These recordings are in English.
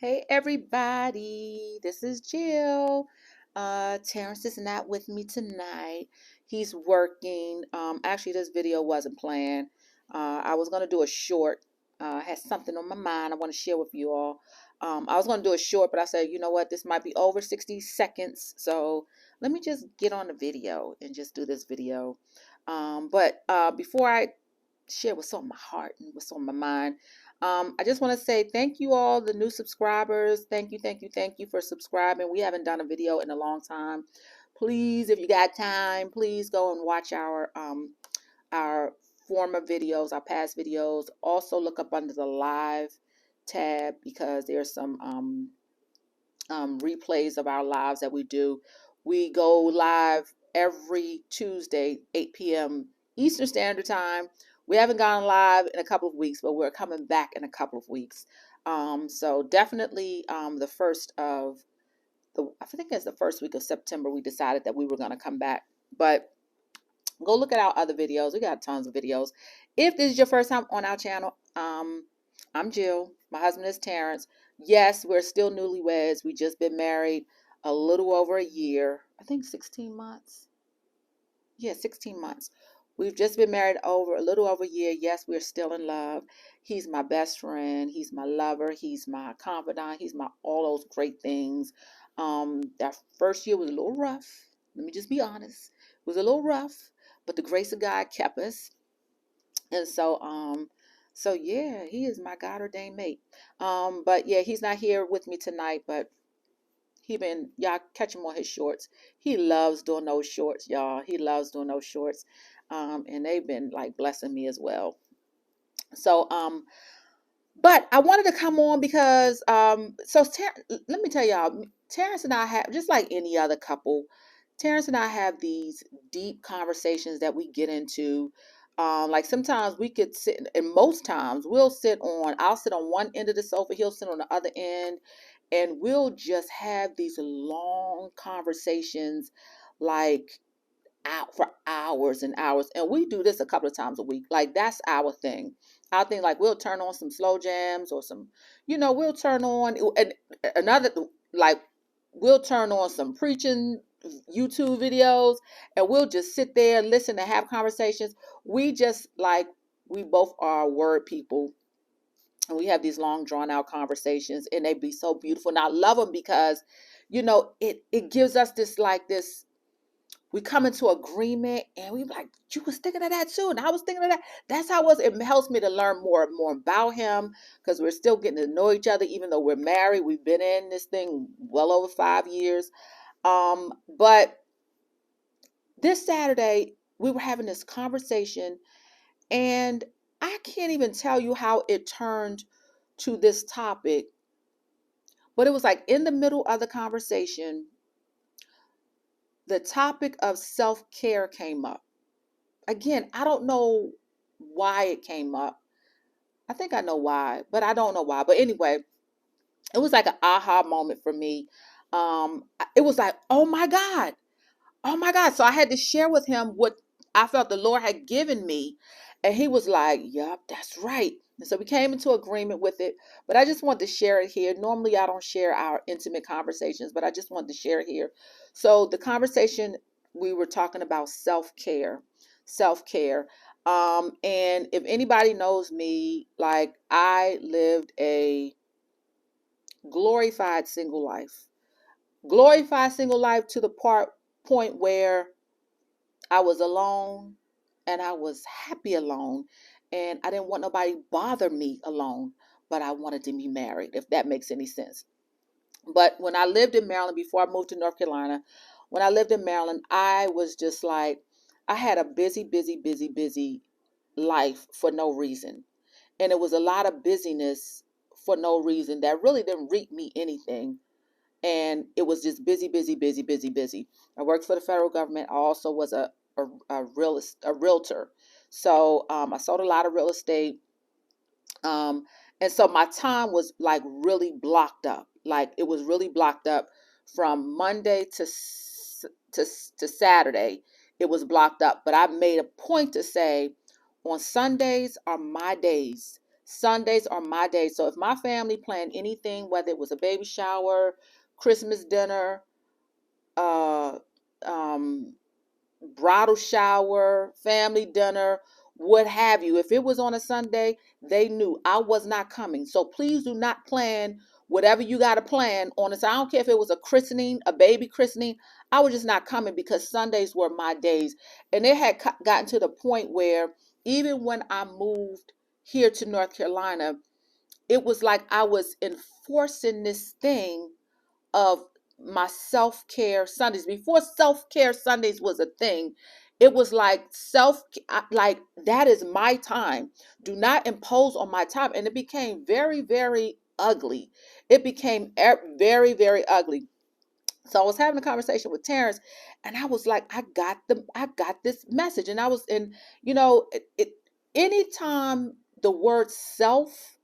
Hey everybody, this is Jill. Terrence is not with me tonight. He's working. Actually, this video wasn't planned. I was gonna do a short. Had something on my mind I want to share with you all. I was gonna do a short, but I said, you know what, this might be over 60 seconds, so let me just get on the video and just do this video. But before I share what's on my heart and what's on my mind. I just want to say thank you all, the new subscribers. Thank you, thank you, thank you for subscribing. We haven't done a video in a long time. Please, if you got time, please go and watch our former videos, our past videos. Also look up under the live tab because there's some replays of our lives that we do. We go live every Tuesday, 8 p.m. Eastern Standard Time. We haven't gone live in a couple of weeks, but we're coming back in a couple of weeks. So definitely the first of I think it's the first week of September, we decided that we were going to come back. But go look at our other videos. We got tons of videos. If this is your first time on our channel, I'm Jill. My husband is Terrence. Yes, we're still newlyweds. We just been married a little over a year. I think 16 months. Yeah, 16 months. We've just been married over a little over a year. Yes, we're still in love. He's my best friend. He's my lover. He's my confidant. He's my all those great things. That first year was a little rough. Let me just be honest. It was a little rough, but the grace of God kept us. And so yeah, he is my God-ordained mate. But yeah, he's not here with me tonight, but y'all catch him on his shorts. He loves doing those shorts, y'all. He loves doing those shorts. And they've been like blessing me as well. So but I wanted to come on because let me tell y'all, Terrence and I have, just like any other couple, Terrence and I have these deep conversations that we get into. Like sometimes we could sit, and most times I'll sit on one end of the sofa, he'll sit on the other end, and we'll just have these long conversations, like out for hours and hours. And we do this a couple of times a week. Like that's our thing. Our thing, like we'll turn on some slow jams or some, we'll turn on and another, like we'll turn on some preaching YouTube videos, and we'll just sit there, listen, and have conversations. We both are word people, and we have these long drawn out conversations, and they be so beautiful. And I love them because, it gives us this, we come into agreement, and we like, you was thinking of that too, and I was thinking of that. That's how it was. It helps me to learn more and more about him, because we're still getting to know each other, even though we're married. We've been in this thing well over 5 years. But this Saturday, we were having this conversation, and I can't even tell you how it turned to this topic, but it was like in the middle of the conversation, the topic of self-care came up. Again, I don't know why it came up. I think I know why, but I don't know why. But anyway, it was like an aha moment for me. It was like, oh my God. Oh my God. So I had to share with him what I felt the Lord had given me. And he was like, yup, that's right. And so we came into agreement with it. But I just wanted to share it here. Normally, I don't share our intimate conversations, but I just wanted to share it here. So the conversation, we were talking about self-care. Self-care. And if anybody knows me, like I lived a glorified single life. Glorified single life to the point where I was alone, and I was happy alone, and I didn't want nobody bother me alone, but I wanted to be married, if that makes any sense. But when I lived in Maryland, before I moved to North Carolina, when I lived in Maryland, I was just like, I had a busy, busy, busy, busy life for no reason. And it was a lot of busyness for no reason that really didn't reap me anything. And it was just busy, busy, busy, busy, busy. I worked for the federal government. I also was a realtor. So I sold a lot of real estate. And so my time was like really blocked up. Like it was really blocked up from Monday to Saturday. It was blocked up. But I made a point to say, on Sundays are my days. Sundays are my days. So if my family planned anything, whether it was a baby shower, Christmas dinner, uh, um, bridal shower, family dinner, what have you. If it was on a Sunday, they knew I was not coming. So please do not plan whatever you got to plan on this. I don't care if it was a christening, a baby christening. I was just not coming because Sundays were my days. And it had gotten to the point where even when I moved here to North Carolina, it was like I was enforcing this thing of my self-care Sundays. Before self-care Sundays was a thing, it was like like that is my time. Do not impose on my time. And it became very, very ugly. It became very, very ugly. So I was having a conversation with Terrence, and I was like, I got this message. And I was in, anytime the word self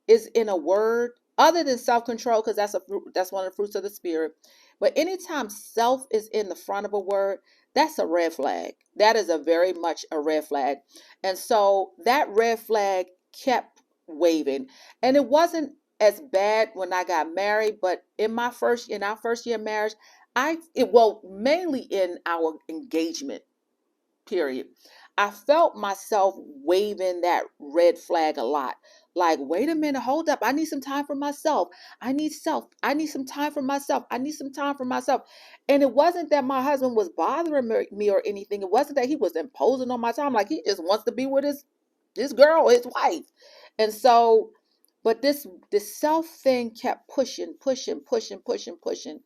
is in a word other than self-control, because that's one of the fruits of the spirit. But anytime self is in the front of a word, that's a red flag. That is a very much a red flag. And so that red flag kept waving. And it wasn't as bad when I got married, but in our first year of marriage, mainly in our engagement period, I felt myself waving that red flag a lot. Like, wait a minute, hold up. I need some time for myself. I need some time for myself. I need some time for myself. And it wasn't that my husband was bothering me or anything. It wasn't that he was imposing on my time. Like, he just wants to be with his girl, his wife. And so, but this self thing kept pushing, pushing, pushing, pushing, pushing.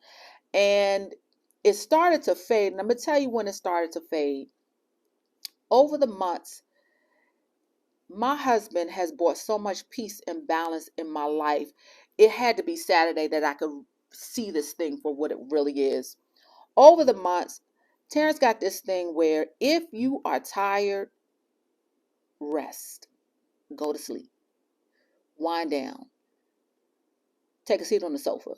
And it started to fade. And I'm going to tell you when it started to fade. Over the months, my husband has brought so much peace and balance in my life. It had to be Saturday that I could see this thing for what it really is. Over the months, Terrence got this thing where if you are tired, rest, go to sleep, wind down, take a seat on the sofa,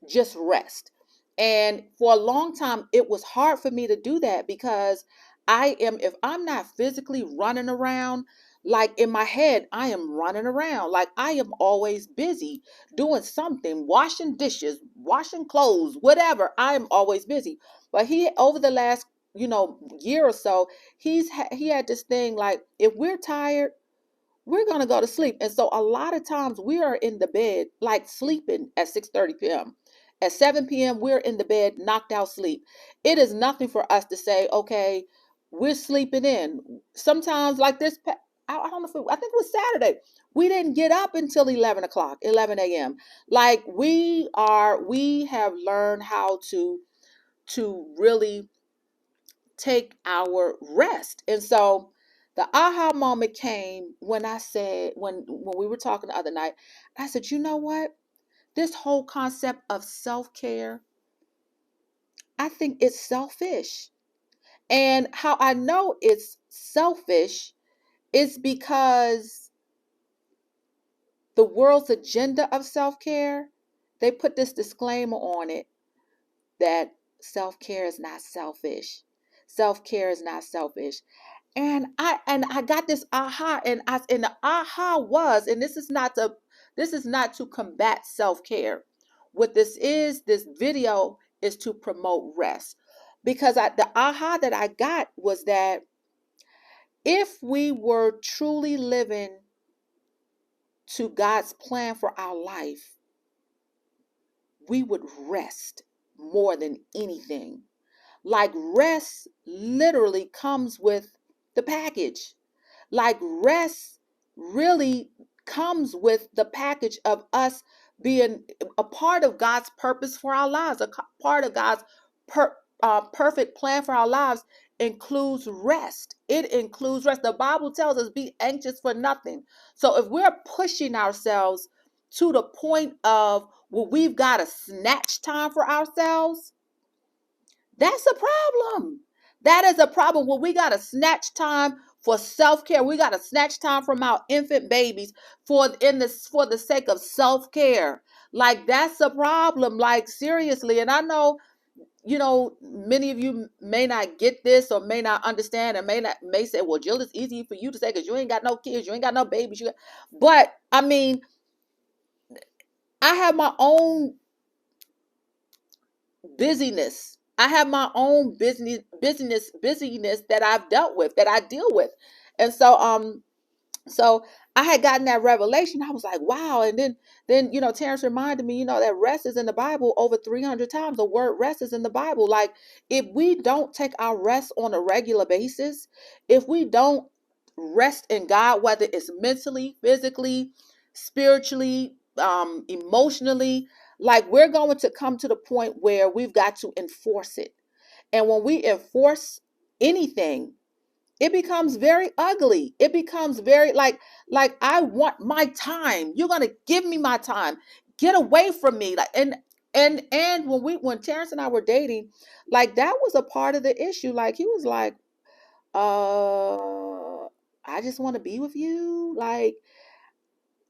just rest. And for a long time, it was hard for me to do that because if I'm not physically running around, like in my head, I am running around. Like I am always busy doing something, washing dishes, washing clothes, whatever. I am always busy. But over the last, year or so, he had this thing like, if we're tired, we're going to go to sleep. And so a lot of times we are in the bed, like sleeping at 6:30 p.m. At 7 p.m., we're in the bed, knocked out sleep. It is nothing for us to say, okay, we're sleeping in. Sometimes like this, I don't know I think it was Saturday. We didn't get up until 11 o'clock, 11 a.m. Like we have learned how to really take our rest. And so the aha moment came when I said, when we were talking the other night, I said, you know what? This whole concept of self-care, I think it's selfish. And how I know it's selfish is because the world's agenda of self-care, they put this disclaimer on it that self-care is not selfish. Self-care is not selfish. And I got this aha, and the aha was, and this is not to combat self-care. What this video is to promote rest. Because the aha that I got was that if we were truly living to God's plan for our life, we would rest more than anything. Like rest literally comes with the package. Like rest really comes with the package of us being a part of God's purpose for our lives. Part of God's perfect plan for our lives includes rest. It includes rest. The Bible tells us be anxious for nothing. So if we're pushing ourselves to the point of where we've got to snatch time for ourselves, that's a problem. That is a problem where we got to snatch time for self-care. We got to snatch time from our infant babies for the sake of self-care. Like that's a problem. Like seriously. And I know many of you may not get this or may not understand and may say, well, Jill, it's easy for you to say because you ain't got no kids, you ain't got no babies. But I mean, I have my own busyness. I have my own busyness that I've dealt with, that I deal with. And so I had gotten that revelation. I was like, wow. And then Terrence reminded me, that rest is in the Bible over 300 times. The word rest is in the Bible. Like, if we don't take our rest on a regular basis, if we don't rest in God, whether it's mentally, physically, spiritually, emotionally, like, we're going to come to the point where we've got to enforce it. And when we enforce anything, it becomes very ugly. It becomes very like I want my time. You're gonna give me my time. Get away from me. Like, and when Terrence and I were dating, like, that was a part of the issue. Like, he was like, I just want to be with you. Like,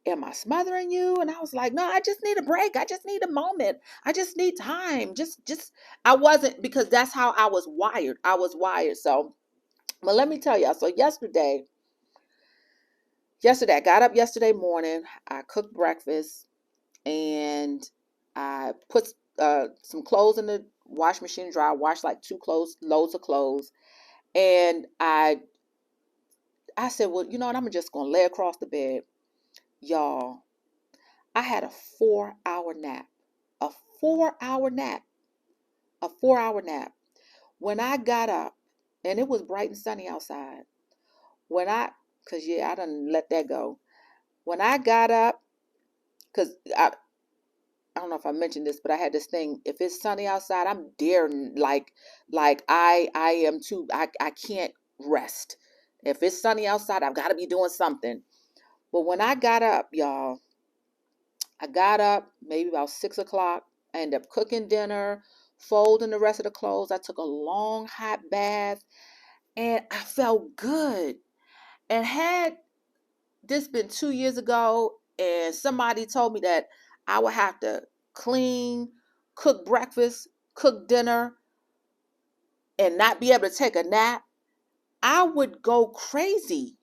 am I smothering you? And I was like, no, I just need a break. I just need a moment. I just need time. Just I wasn't, because that's how I was wired. I was wired. So, but let me tell y'all. So yesterday, I got up yesterday morning. I cooked breakfast and I put some clothes in the wash machine dry. I washed like loads of clothes. And I said, well, you know what? I'm just going to lay across the bed. Y'all, I had a 4-hour nap. A 4-hour nap. A 4-hour nap. When I got up, and it was bright and sunny outside. I done let that go. When I got up, because I don't know if I mentioned this, but I had this thing. If it's sunny outside, I'm daring, like I am too. I can't rest. If it's sunny outside, I've got to be doing something. But when I got up, y'all, I got up maybe about 6 o'clock. I ended up cooking dinner, folding the rest of the clothes. I took a long hot bath, and I felt good. And had this been 2 years ago, and somebody told me that I would have to clean, cook breakfast, cook dinner, and not be able to take a nap, I would go crazy.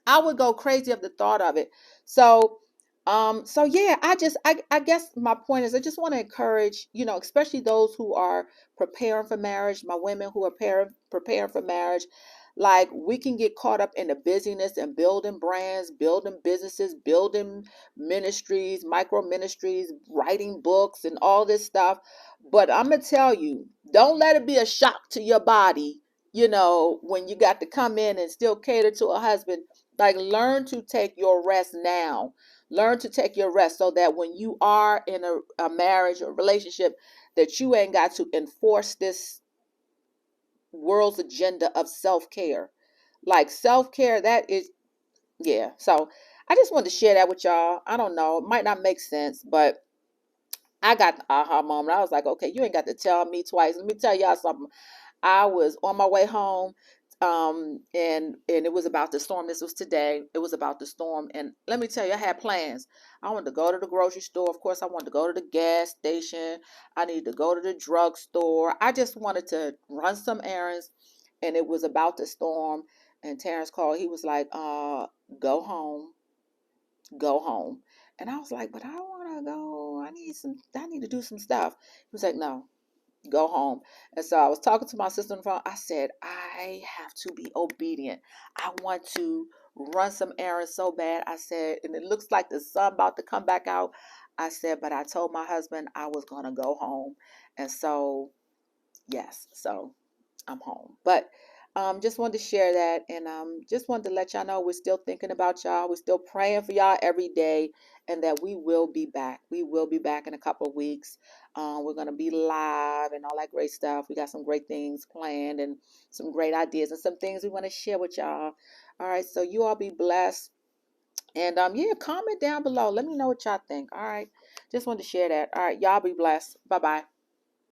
I would go crazy of the thought of it. So yeah, I guess my point is, I just want to encourage, especially those who are preparing for marriage, my women who are preparing for marriage. Like, we can get caught up in the busyness and building brands, building businesses, building ministries, micro ministries, writing books and all this stuff. But I'm going to tell you, don't let it be a shock to your body, when you got to come in and still cater to a husband. Like, learn to take your rest now. Learn to take your rest so that when you are in a marriage or relationship, that you ain't got to enforce this world's agenda of self-care. Like, self-care, that is, yeah. So I just wanted to share that with y'all. I don't know, it might not make sense, but I got the aha moment. I was like, okay, you ain't got to tell me twice. Let me tell y'all something. I was on my way home, and it was about the storm. This was today. It was about the storm, and let me tell you, I had plans. I wanted to go to the grocery store. Of course, I wanted to go to the gas station. I needed to go to the drugstore. I just wanted to run some errands, and it was about the storm. And Terrence called. He was like, go home, go home. And I was like, but I don't want to go. I need to do some stuff. He was like, no, go home. And so I was talking to my sister on the phone. I said, I have to be obedient. I want to run some errands so bad. I said, and it looks like the sun about to come back out. I said, but I told my husband I was going to go home. And so, yes, so I'm home. But just wanted to share that, and just wanted to let y'all know we're still thinking about y'all. We're still praying for y'all every day, and that we will be back. We will be back in a couple of weeks. We're going to be live and all that great stuff. We got some great things planned and some great ideas and some things we want to share with y'all. All right, so you all be blessed. And yeah, comment down below. Let me know what y'all think. All right, just wanted to share that. All right, y'all be blessed. Bye-bye.